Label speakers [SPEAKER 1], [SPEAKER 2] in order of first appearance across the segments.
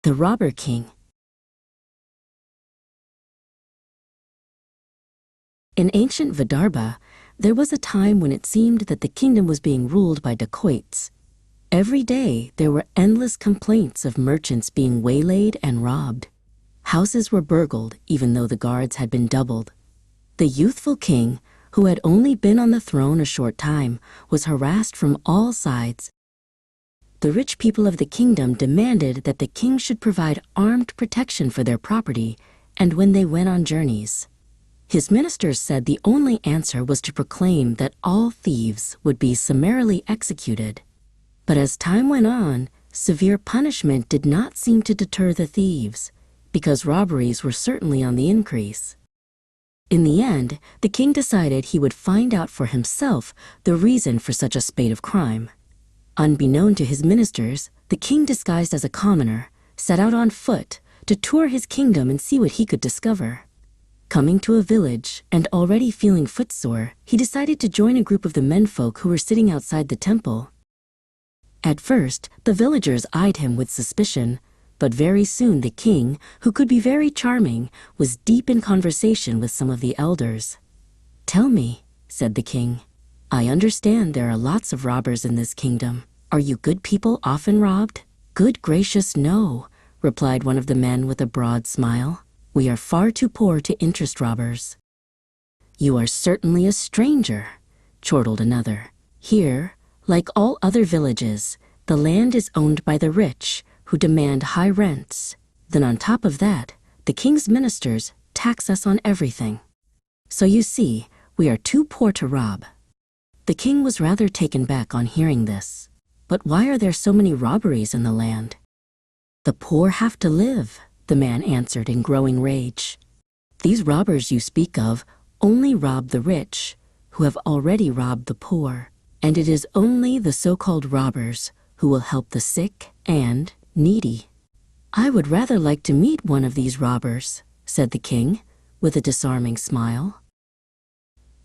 [SPEAKER 1] The Robber King. In ancient Vidarbha, there was a time when it seemed that the kingdom was being ruled by dacoits. Every day there were endless complaints of merchants being waylaid and robbed. Houses were burgled even though the guards had been doubled. The youthful king, who had only been on the throne a short time, was harassed from all sides. The rich people of the kingdom demanded that the king should provide armed protection for their property and when they went on journeys. His ministers said the only answer was to proclaim that all thieves would be summarily executed. But as time went on, severe punishment did not seem to deter the thieves, because robberies were certainly on the increase. In the end, the king decided he would find out for himself the reason for such a spate of crime. Unbeknown to his ministers, the king, disguised as a commoner, set out on foot to tour his kingdom and see what he could discover. Coming to a village and already feeling footsore, he decided to join a group of the menfolk who were sitting outside the temple. At first, the villagers eyed him with suspicion, but very soon the king, who could be very charming, was deep in conversation with some of the elders. "Tell me," said the king, "I understand there are lots of robbers in this kingdom. Are you good people often robbed?" "Good gracious, no," replied one of the men with a broad smile. "We are far too poor to interest robbers." "You are certainly a stranger," chortled another. "Here, like all other villages, the land is owned by the rich, who demand high rents. Then on top of that, the king's ministers tax us on everything. So you see, we are too poor to rob." The king was rather taken back on hearing this. "But why are there so many robberies in the land?" "The poor have to live," the man answered in growing rage. "These robbers you speak of only rob the rich, who have already robbed the poor, and it is only the so-called robbers who will help the sick and needy." "I would rather like to meet one of these robbers," said the king, with a disarming smile.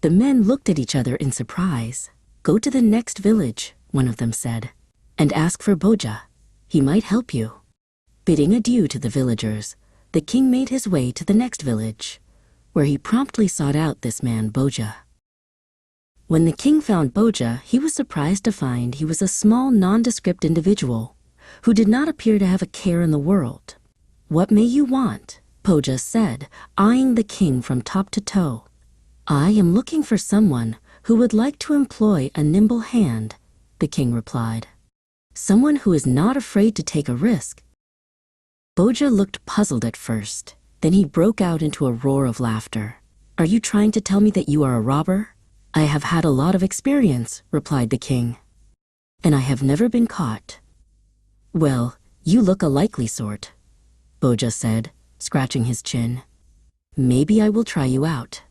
[SPEAKER 1] The men looked at each other in surprise. "Go to the next village," one of them said, "and ask for Bhoja. He might help you." Bidding adieu to the villagers, the king made his way to the next village, where he promptly sought out this man Bhoja. When the king found Bhoja, he was surprised to find he was a small, nondescript individual who did not appear to have a care in the world. "What may you want?" Bhoja said, eyeing the king from top to toe. "I am looking for someone who would like to employ a nimble hand," the king replied. "Someone who is not afraid to take a risk." Bhoja looked puzzled at first. Then he broke out into a roar of laughter. "Are you trying to tell me that you are a robber?" "I have had a lot of experience," replied the king, "and I have never been caught." "Well, you look a likely sort," Bhoja said, scratching his chin. "Maybe I will try you out."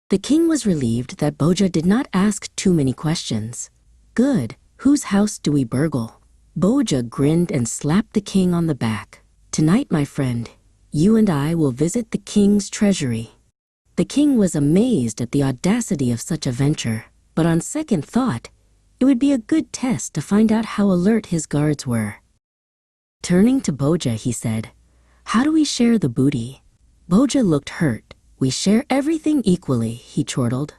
[SPEAKER 1] The king was relieved that Bhoja did not ask too many questions. "Good. Whose house do we burgle?" Bhoja grinned and slapped the king on the back. "Tonight, my friend, you and I will visit the king's treasury." The king was amazed at the audacity of such a venture, but on second thought, it would be a good test to find out how alert his guards were. Turning to Bhoja, he said, "How do we share the booty?" Bhoja looked hurt. "We share everything equally," he chortled.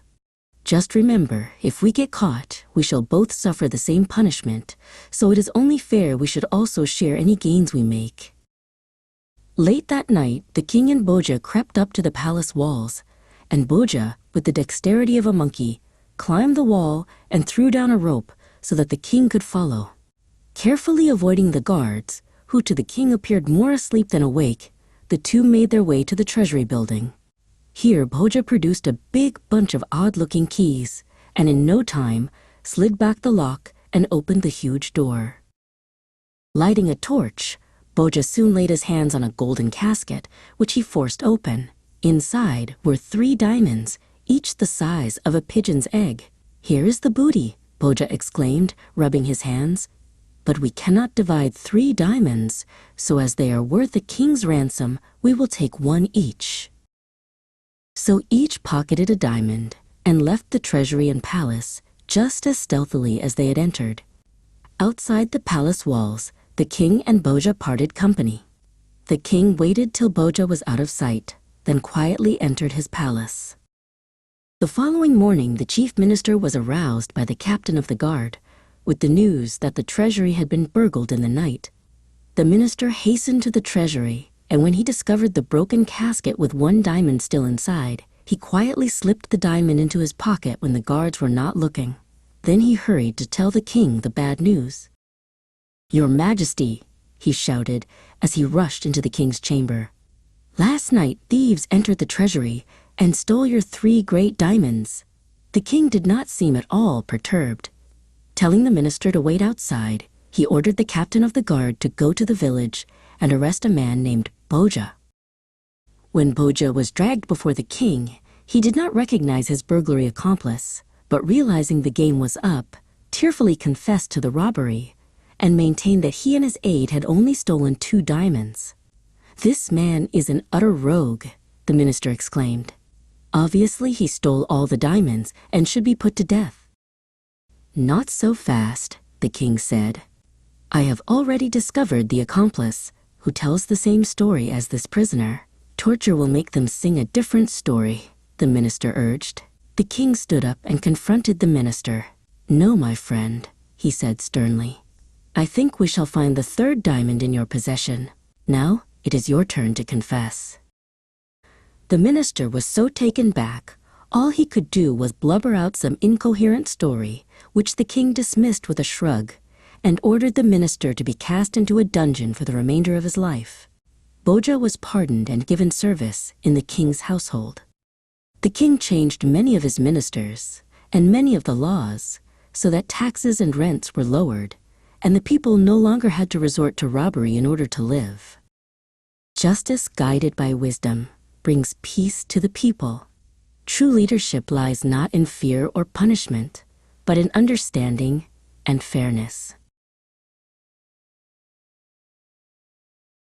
[SPEAKER 1] "Just remember, if we get caught, we shall both suffer the same punishment, so it is only fair we should also share any gains we make." Late that night, the king and Bhoja crept up to the palace walls, and Bhoja, with the dexterity of a monkey, climbed the wall and threw down a rope so that the king could follow. Carefully avoiding the guards, who to the king appeared more asleep than awake, the two made their way to the treasury building. Here, Bhoja produced a big bunch of odd-looking keys, and in no time, slid back the lock and opened the huge door. Lighting a torch, Bhoja soon laid his hands on a golden casket, which he forced open. Inside were 3 diamonds, each the size of a pigeon's egg. "Here is the booty," Bhoja exclaimed, rubbing his hands. "But we cannot divide 3 diamonds, so as they are worth a king's ransom, we will take 1 each." So each pocketed a diamond and left the treasury and palace just as stealthily as they had entered. Outside the palace walls, The king and Bhoja parted company. The king waited till Bhoja was out of sight, then quietly entered his palace. The following morning, the chief minister was aroused by the captain of the guard with the news that the treasury had been burgled in the night. The minister hastened to the treasury, and when he discovered the broken casket with one diamond still inside, he quietly slipped the diamond into his pocket when the guards were not looking. Then he hurried to tell the king the bad news. "Your Majesty," he shouted as he rushed into the king's chamber. "Last night thieves entered the treasury and stole your 3 great diamonds." The king did not seem at all perturbed. Telling the minister to wait outside, he ordered the captain of the guard to go to the village and arrest a man named Bhoja. When Bhoja was dragged before the king, he did not recognize his burglary accomplice, but realizing the game was up, tearfully confessed to the robbery and maintained that he and his aide had only stolen 2 diamonds. "This man is an utter rogue," the minister exclaimed. "Obviously he stole all the diamonds and should be put to death." "Not so fast," the king said. "I have already discovered the accomplice, who tells the same story as this prisoner. Torture will make them sing a different story," the minister urged. The king stood up and confronted the minister. "No, my friend," he said sternly. "I think we shall find the 3rd diamond in your possession. Now it is your turn to confess." The minister was so taken back, all he could do was blubber out some incoherent story, which the king dismissed with a shrug, and ordered the minister to be cast into a dungeon for the remainder of his life. Bhoja was pardoned and given service in the king's household. The king changed many of his ministers and many of the laws so that taxes and rents were lowered, and the people no longer had to resort to robbery in order to live. Justice guided by wisdom brings peace to the people. True leadership lies not in fear or punishment, but in understanding and fairness.